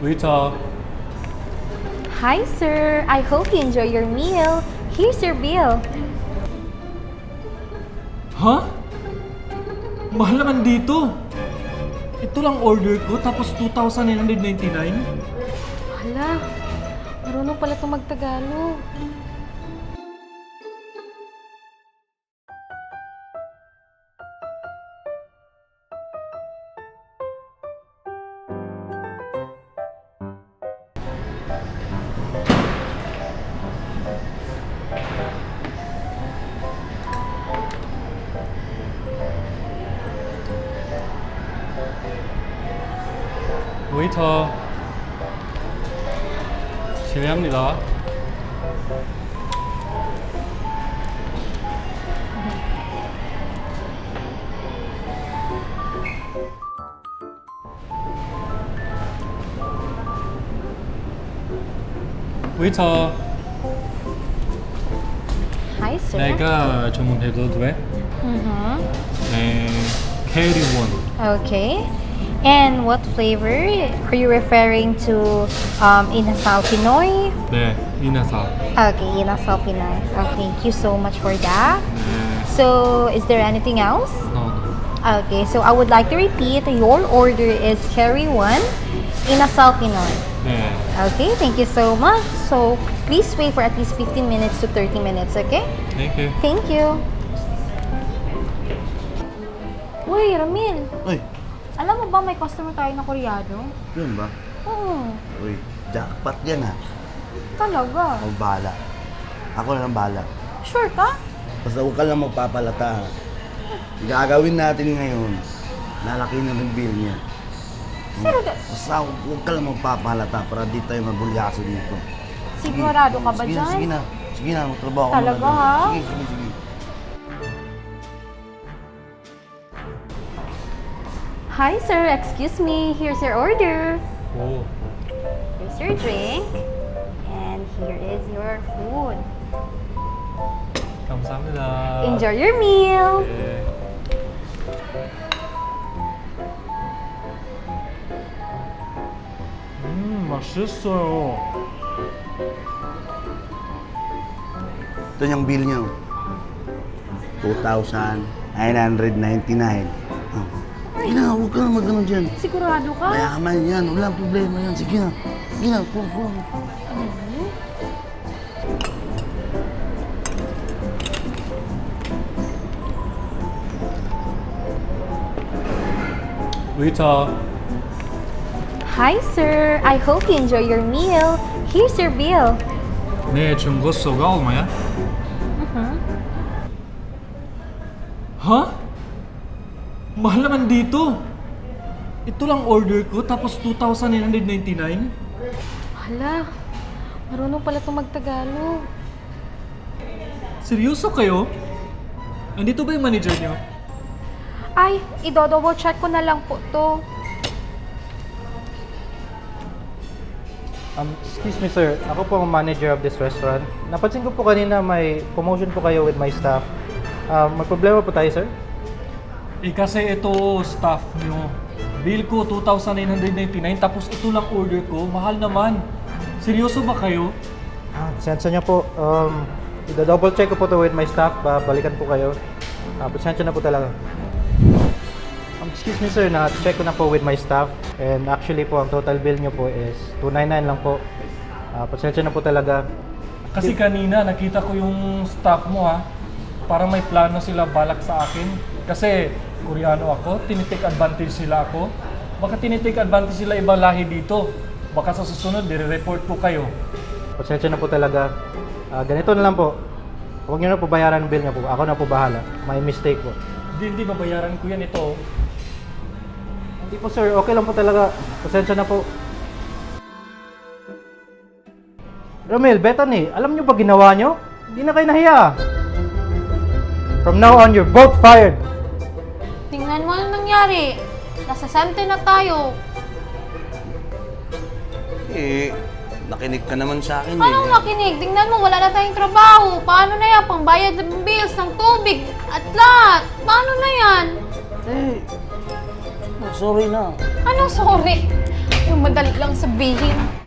Waiter. Hi, sir. I hope you enjoy your meal. Here's your bill. Ha? Mahal naman dito. Ito lang order ko, tapos 2,999? Hala, marunong pala itong magtagalog. 웨이터. 실례합니다. 웨이터. Hi, sir. 내가 주문해도 돼? 네, 캐리 원. Okay. And what flavor? Are you referring to Inasal Pinoy? 네, 이나사. Okay, Inasal Pinoy. Okay, thank you so much for that. 네, So, is there anything else? no. Okay, so I would like to repeat, your order is Carry 1, Inasal Pinoy. 네, Okay, thank you so much. So, please wait for at least 15 minutes to 30 minutes, okay? thank you. Thank you. Uy, Ramil. Uy, Alam mo ba may customer tayo na Koreano? yun ba? Oo, Uy, jackpot yan ha. talaga. Ako bahala. Ako na lang bahala. Sure ka? Basta huwag ka lang magpapalata ha. Gagawin natin ngayon, lalaki na rin bill niya. Pero, Basta huwag ka lang magpapalata para di tayo mabulyaso dito. sigurado ka ba Sige na, dyan? sige na. Sige na, magtrabaho ka Talaga, muna. ha? Sige, sige, sige. Hi, sir. Excuse me. Here's your order. 오, Here's your drink. And here is your food. 감사합니다. Enjoy your meal. 네. 맛있어요. Ito yung bill niyo. 2,999. Oh. Sige na, huwag ka lang magano dyan. Sigurado ka? Mayaman yan, walang problema yan. Sige na. Sige na, pulang. 웨이터. Hi, sir. I hope you enjoy your meal. Here's your bill. 네, 중고소가 얼마야? Ha? Mahal naman dito. Ito lang order ko, tapos 2,999? Hala, marunong pala itong magtagalog. Seryoso kayo? Andito ba yung manager niyo? Ay, i-double check ko na lang po to. Excuse me sir, ako po ang manager of this restaurant. Napansin ko po kanina may promotion po kayo with my staff. May problema po tayo sir? Eh kasi ito, staff niyo. Bill ko 2,999, tapos ito lang order ko. Mahal naman. Seryoso ba kayo? Pasensya niyo po. I-double check ko po to with my staff. Balikan po kayo. Pasensya na po talaga. Excuse me sir, na-check ko na po with my staff. And actually po, ang total bill niyo po is 299 lang po. Pasensya na po talaga. Kasi kanina nakita ko yung staff mo ha. Parang may plano sila balak sa akin. Kasi Koreano ako, tinitake advantage sila ako. Baka tinitake advantage sila ibang lahi dito. Baka sa susunod, dire-report ko kayo. Pasensya na po talaga. Ganito na lang po. Huwag niyo na po bayaran ang bill niyo po. Ako na po bahala. May mistake po. Hindi babayaran ko yan ito. Hindi po sir, okay lang po talaga. Pasensya na po. Romel, Bethany, alam niyo ba ginawa niyo? Hindi na kayo nahiya. From now on, you're both fired. Tingnan mo anong nangyari. Nasa sante na tayo. Eh, nakinig ka naman sa akin Anong nakinig? Tingnan mo, wala na tayong trabaho. Paano na yan? Pangbayad ng bills, ng tubig, at lahat. Paano na yan? Eh, sorry na. Anong sorry? Yung madali lang sabihin. sabihin.